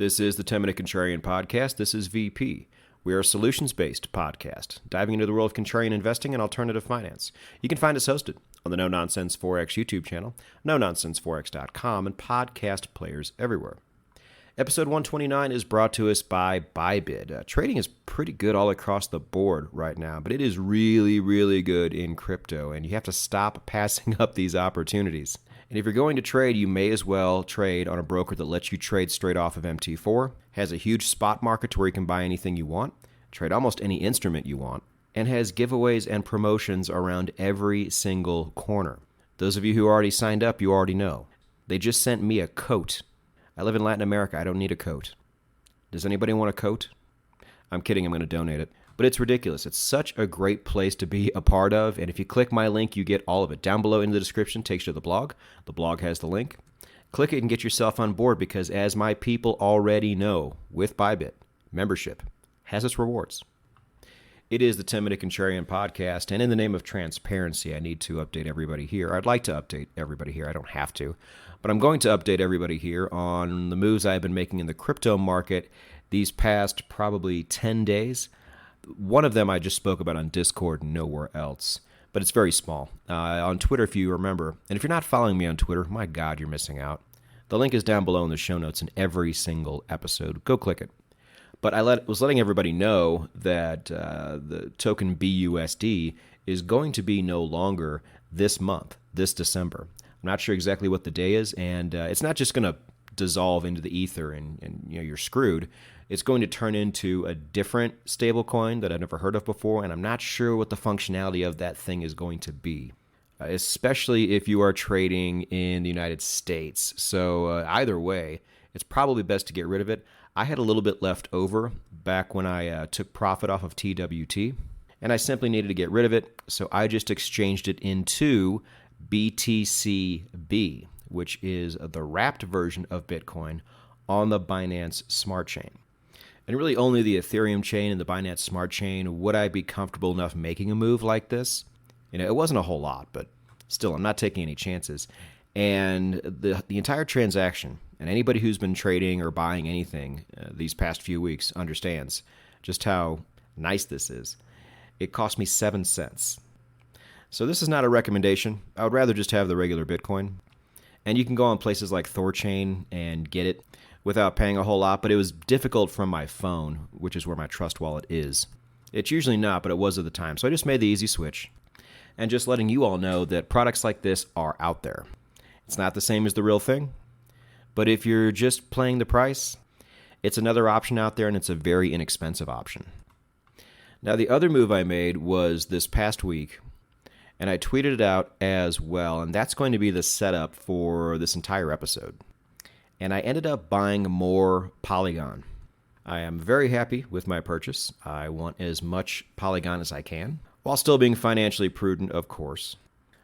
This is the 10-Minute Contrarian Podcast. This is VP. We are a solutions-based podcast, diving into the world of contrarian investing and alternative finance. You can find us hosted on the No Nonsense Forex YouTube channel, nononsenseforex.com, and podcast players everywhere. Episode 129 is brought to us by Bybit. Trading is pretty good all across the board right now, but it is really, really good in crypto, and you have to stop passing up these opportunities. And if you're going to trade, you may as well trade on a broker that lets you trade straight off of MT4, has a huge spot market to where you can buy anything you want, trade almost any instrument you want, and has giveaways and promotions around every single corner. Those of you who already signed up, you already know. They just sent me a coat. I live in Latin America. I don't need a coat. Does anybody want a coat? I'm kidding. I'm going to donate it. But it's ridiculous. It's such a great place to be a part of. And if you click my link, you get all of it. Down below in the description takes you to the blog. The blog has the link. Click it and get yourself on board because as my people already know, with Bybit, membership has its rewards. It is the 10-Minute Contrarian Podcast, and in the name of transparency, I need to update everybody here. I'd like to update everybody here. I don't have to, but I'm going to update everybody here on the moves I've been making in the crypto market these past probably 10 days. One of them I just spoke about on Discord and nowhere else, but it's very small. On Twitter, if you remember, and if you're not following me on Twitter, my God, you're missing out. The link is down below in the show notes in every single episode. Go click it. But I was letting everybody know that the token BUSD is going to be no longer this month, this December. I'm not sure exactly what the day is, and it's not just going to dissolve into the ether and you're screwed. It's going to turn into a different stablecoin that I've never heard of before, and I'm not sure what the functionality of that thing is going to be, especially if you are trading in the United States. So either way, it's probably best to get rid of it. I had a little bit left over back when I took profit off of TWT, and I simply needed to get rid of it, so I just exchanged it into BTCB, which is the wrapped version of Bitcoin on the Binance Smart Chain. And really only the Ethereum chain and the Binance Smart Chain would I be comfortable enough making a move like this. It wasn't a whole lot, but still, I'm not taking any chances. And the entire transaction, and anybody who's been trading or buying anything these past few weeks understands just how nice this is. It cost me 7 cents. So this is not a recommendation. I would rather just have the regular Bitcoin. And you can go on places like Thorchain and get it without paying a whole lot, but it was difficult from my phone, which is where my Trust Wallet is. It's usually not, but it was at the time. So I just made the easy switch. And just letting you all know that products like this are out there. It's not the same as the real thing, but if you're just playing the price, it's another option out there, and it's a very inexpensive option. Now, the other move I made was this past week, and I tweeted it out as well, and that's going to be the setup for this entire episode. And I ended up buying more Polygon. I am very happy with my purchase. I want as much Polygon as I can, while still being financially prudent, of course.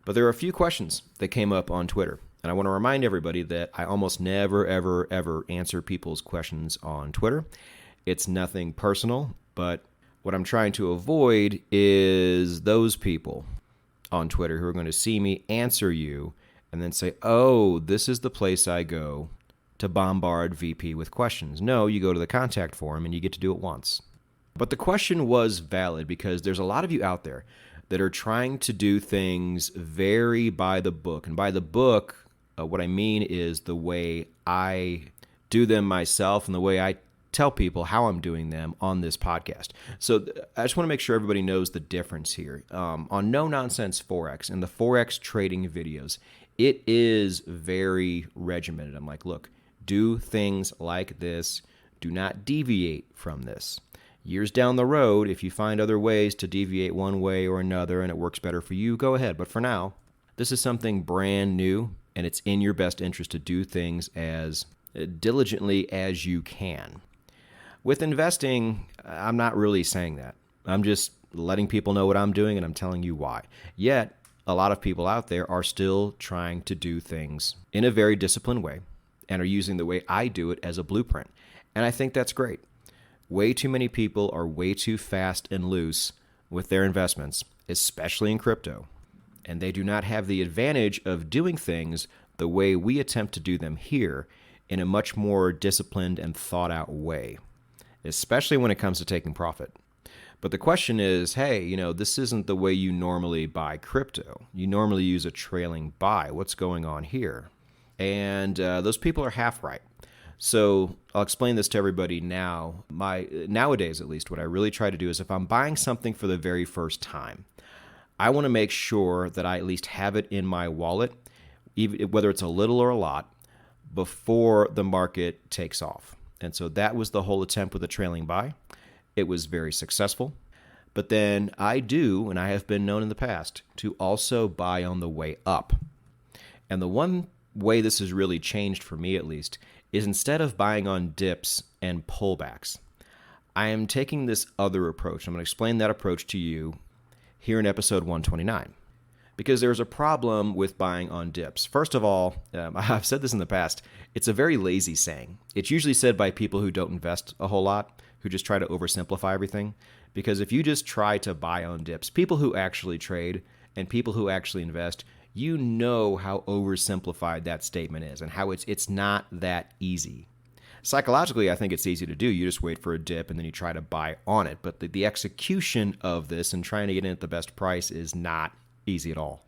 But there are a few questions that came up on Twitter. And I want to remind everybody that I almost never, ever, ever answer people's questions on Twitter. It's nothing personal, but what I'm trying to avoid is those people on Twitter who are going to see me answer you and then say, oh, this is the place I go to bombard VP with questions. No, you go to the contact forum and you get to do it once. But the question was valid because there's a lot of you out there that are trying to do things very by the book. And by the book, what I mean is the way I do them myself and the way I tell people how I'm doing them on this podcast. So I just want to make sure everybody knows the difference here. On No Nonsense Forex and the Forex trading videos, it is very regimented. I'm like, look, do things like this. Do not deviate from this. Years down the road, if you find other ways to deviate one way or another and it works better for you, go ahead. But for now, this is something brand new, and it's in your best interest to do things as diligently as you can. With investing, I'm not really saying that. I'm just letting people know what I'm doing, and I'm telling you why. Yet, a lot of people out there are still trying to do things in a very disciplined way and are using the way I do it as a blueprint. And I think that's great. Way too many people are way too fast and loose with their investments, especially in crypto. And they do not have the advantage of doing things the way we attempt to do them here in a much more disciplined and thought out way, especially when it comes to taking profit. But the question is, hey, this isn't the way you normally buy crypto. You normally use a trailing buy. What's going on here? And those people are half right. So I'll explain this to everybody now. Nowadays, at least, what I really try to do is if I'm buying something for the very first time, I want to make sure that I at least have it in my wallet, even whether it's a little or a lot, before the market takes off. And so that was the whole attempt with the trailing buy. It was very successful. But then I do, and I have been known in the past, to also buy on the way up. And the one way this has really changed for me, at least, is instead of buying on dips and pullbacks, I am taking this other approach. I'm going to explain that approach to you here in episode 129. Because there's a problem with buying on dips. First of all, I've said this in the past, it's a very lazy saying. It's usually said by people who don't invest a whole lot, who just try to oversimplify everything. Because if you just try to buy on dips, people who actually trade and people who actually invest, you know how oversimplified that statement is and how it's not that easy. Psychologically, I think it's easy to do. You just wait for a dip and then you try to buy on it. But the execution of this and trying to get in at the best price is not easy at all.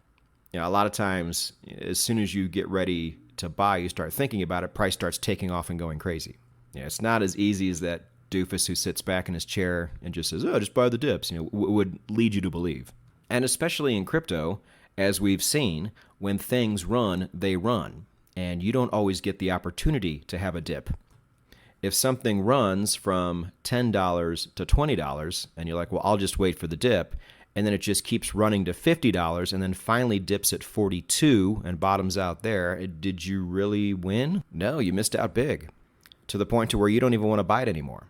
A lot of times, as soon as you get ready to buy, you start thinking about it, price starts taking off and going crazy. It's not as easy as that doofus who sits back in his chair and just says, oh, just buy the dips, would lead you to believe. And especially in crypto, as we've seen, when things run, they run. And you don't always get the opportunity to have a dip. If something runs from $10 to $20, and you're like, well, I'll just wait for the dip, and then it just keeps running to $50, and then finally dips at $42 and bottoms out there, did you really win? No, you missed out big, to the point to where you don't even want to buy it anymore.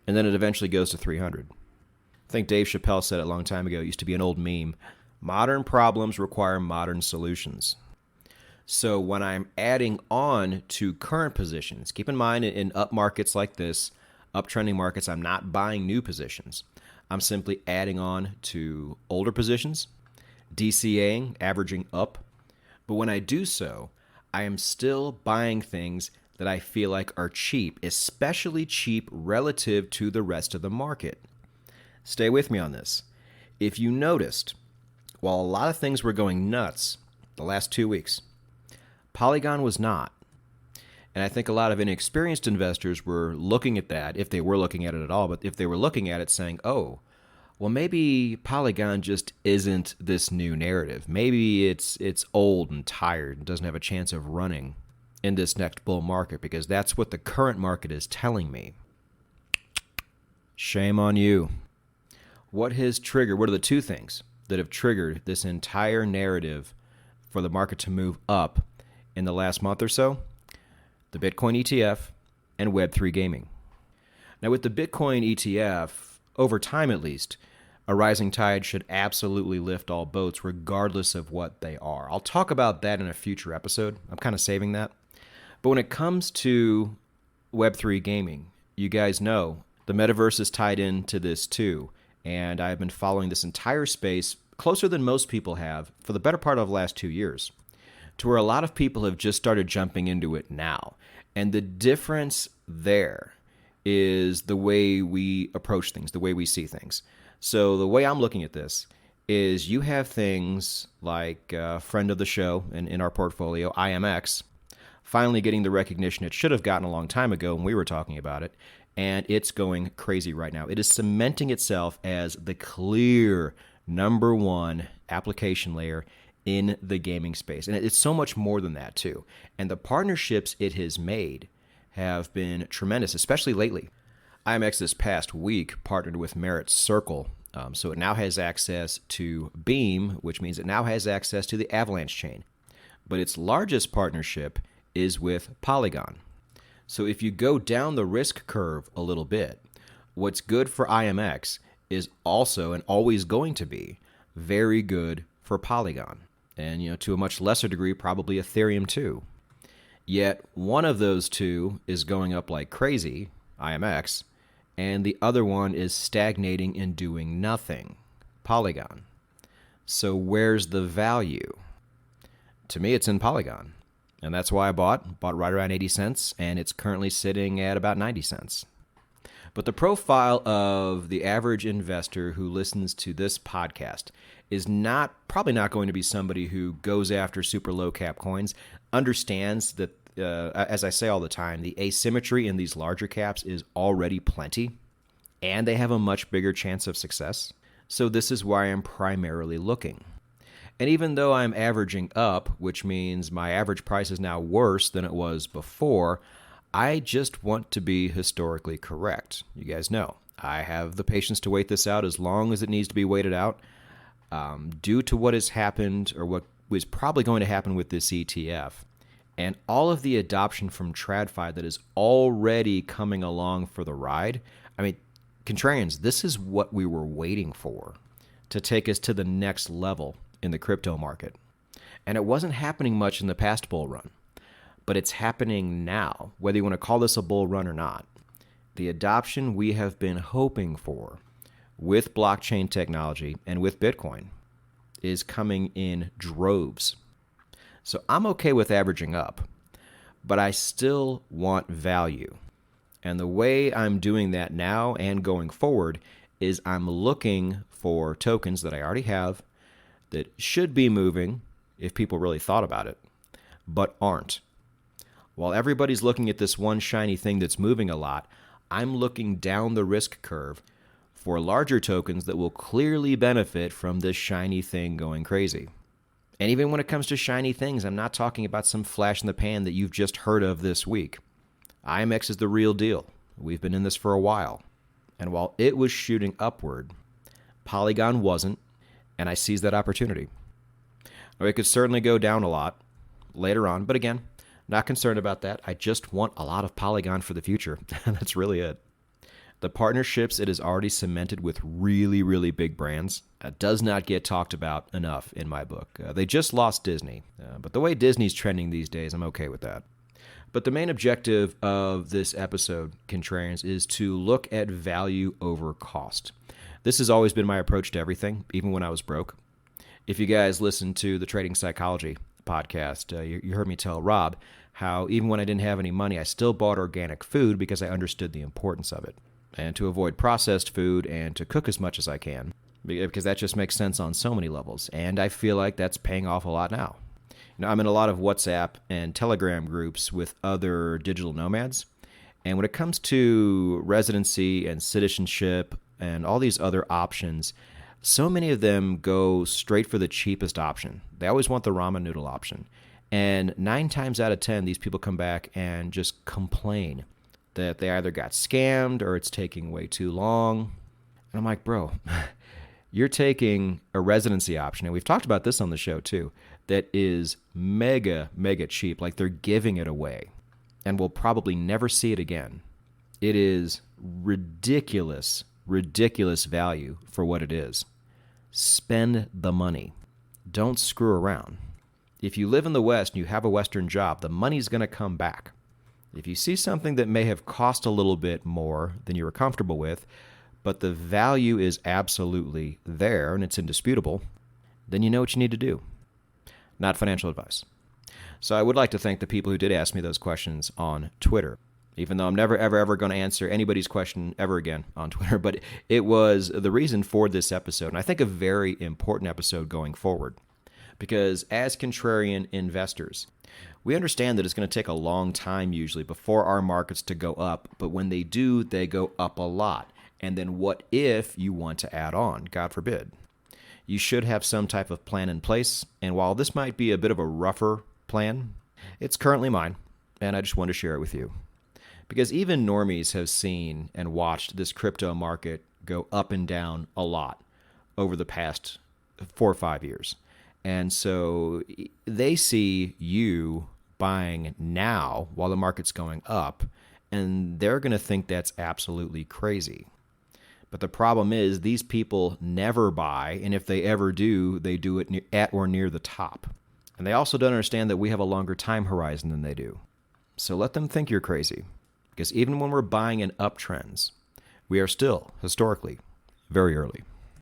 And then it eventually goes to 300. I think Dave Chappelle said it a long time ago. It used to be an old meme. Modern problems require modern solutions. So when I'm adding on to current positions, keep in mind in up markets like this, uptrending markets, I'm not buying new positions. I'm simply adding on to older positions, DCAing, averaging up. But when I do so, I am still buying things that I feel like are cheap, especially cheap relative to the rest of the market. Stay with me on this. If you noticed, while a lot of things were going nuts the last 2 weeks, Polygon was not. And I think a lot of inexperienced investors were looking at that, if they were looking at it at all, but if they were looking at it saying, oh, well, maybe Polygon just isn't this new narrative. Maybe it's old and tired and doesn't have a chance of running in this next bull market, because that's what the current market is telling me. Shame on you. What are the two things that have triggered this entire narrative for the market to move up in the last month or so? The Bitcoin ETF and Web3 gaming. Now, with the Bitcoin ETF, over time at least, a rising tide should absolutely lift all boats regardless of what they are. I'll talk about that in a future episode. I'm kind of saving that. But when it comes to Web3 gaming, you guys know the metaverse is tied into this too. And I've been following this entire space closer than most people have for the better part of the last 2 years, to where a lot of people have just started jumping into it now. And the difference there is the way we approach things, the way we see things. So the way I'm looking at this is you have things like a friend of the show in our portfolio, IMX, finally getting the recognition it should have gotten a long time ago when we were talking about it, and it's going crazy right now. It is cementing itself as the clear number one application layer in the gaming space. And it's so much more than that, too. And the partnerships it has made have been tremendous, especially lately. IMX this past week partnered with Merit Circle, so it now has access to Beam, which means it now has access to the Avalanche chain. But its largest partnership is with Polygon. So if you go down the risk curve a little bit, what's good for IMX is also and always going to be very good for Polygon. And, to a much lesser degree, probably Ethereum too. Yet one of those two is going up like crazy, IMX, and the other one is stagnating and doing nothing, Polygon. So where's the value? To me, it's in Polygon. And that's why I bought right around 80 cents, and it's currently sitting at about 90 cents. But the profile of the average investor who listens to this podcast is probably not going to be somebody who goes after super low cap coins, understands that, as I say all the time, the asymmetry in these larger caps is already plenty, and they have a much bigger chance of success. So this is why I'm primarily looking. And even though I'm averaging up, which means my average price is now worse than it was before, I just want to be historically correct. You guys know, I have the patience to wait this out as long as it needs to be waited out. Due to what has happened, or what was probably going to happen with this ETF, and all of the adoption from TradFi that is already coming along for the ride. I mean, contrarians, this is what we were waiting for to take us to the next level in the crypto market. And it wasn't happening much in the past bull run, but it's happening now, whether you want to call this a bull run or not. The adoption we have been hoping for with blockchain technology and with Bitcoin is coming in droves. So I'm okay with averaging up, but I still want value. And the way I'm doing that now and going forward is I'm looking for tokens that I already have that should be moving if people really thought about it, but aren't. While everybody's looking at this one shiny thing that's moving a lot, I'm looking down the risk curve for larger tokens that will clearly benefit from this shiny thing going crazy. And even when it comes to shiny things, I'm not talking about some flash in the pan that you've just heard of this week. IMX is the real deal. We've been in this for a while. And while it was shooting upward, Polygon wasn't, and I seized that opportunity. Now, it could certainly go down a lot later on, but again, not concerned about that. I just want a lot of Polygon for the future. That's really it. The partnerships it has already cemented with really, really big brands does not get talked about enough in my book. They just lost Disney, but the way Disney's trending these days, I'm okay with that. But the main objective of this episode, Contrarians, is to look at value over cost. This has always been my approach to everything, even when I was broke. If you guys listen to the Trading Psychology podcast, you heard me tell Rob how even when I didn't have any money, I still bought organic food because I understood the importance of it, and to avoid processed food and to cook as much as I can, because that just makes sense on so many levels. And I feel like that's paying off a lot now. You know, I'm in a lot of WhatsApp and Telegram groups with other digital nomads. And when it comes to residency and citizenship and all these other options, so many of them go straight for the cheapest option. They always want the ramen noodle option. And 9 times out of 10, these people come back and just complain that they either got scammed or it's taking way too long. And I'm like, bro, you're taking a residency option, and we've talked about this on the show too, that is mega, mega cheap. Like, they're giving it away, and we'll probably never see it again. It is ridiculous, ridiculous value for what it is. Spend the money. Don't screw around. If you live in the West and you have a Western job, the money's going to come back. If you see something that may have cost a little bit more than you were comfortable with, but the value is absolutely there and it's indisputable, then you know what you need to do. Not financial advice. So I would like to thank the people who did ask me those questions on Twitter, even though I'm never, ever, ever going to answer anybody's question ever again on Twitter. But it was the reason for this episode, and I think a very important episode going forward. Because as contrarian investors, we understand that it's going to take a long time usually before our markets to go up, but when they do, they go up a lot. And then what if you want to add on? God forbid. You should have some type of plan in place, and while this might be a bit of a rougher plan, it's currently mine, and I just want to share it with you. Because even normies have seen and watched this crypto market go up and down a lot over the past 4 or 5 years. And so they see you buying now while the market's going up, and they're going to think that's absolutely crazy. But the problem is these people never buy, and if they ever do, they do it at or near the top. And they also don't understand that we have a longer time horizon than they do. So let them think you're crazy. Because even when we're buying in uptrends, we are still, historically, very early.